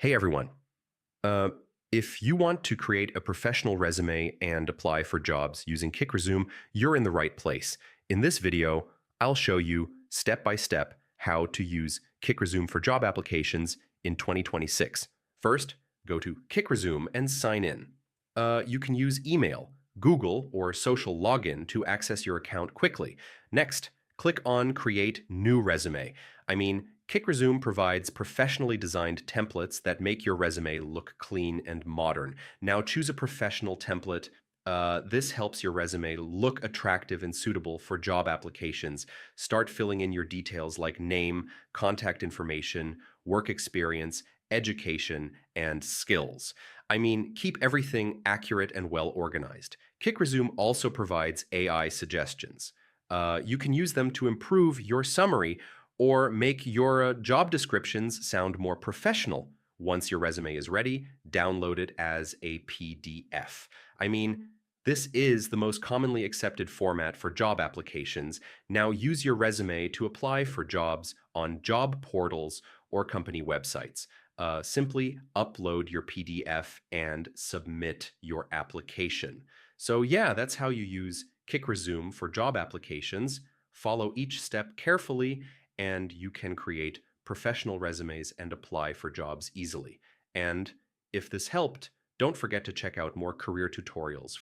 Hey everyone. Uh, if you want to create a professional resume and apply for jobs using Kickresume, you're in the right place. In this video, I'll show you step by step how to use Kickresume for job applications in 2026. First, go to Kickresume and sign in. You can use email, Google, or social login to access your account quickly. Next, click on Create New Resume. Kickresume provides professionally designed templates that make your resume look clean and modern. Now choose a professional template. This helps your resume look attractive and suitable for job applications. Start filling in your details like name, contact information, work experience, education, and skills. Keep everything accurate and well organized. Kickresume also provides AI suggestions. You can use them to improve your summary or make your job descriptions sound more professional. Once your resume is ready, download it as a PDF. I mean, this is the most commonly accepted format for job applications. Now use your resume to apply for jobs on job portals or company websites. Simply upload your PDF and submit your application. So yeah, that's how you use Kickresume for job applications. Follow each step carefully and you can create professional resumes and apply for jobs easily. And if this helped, don't forget to check out more career tutorials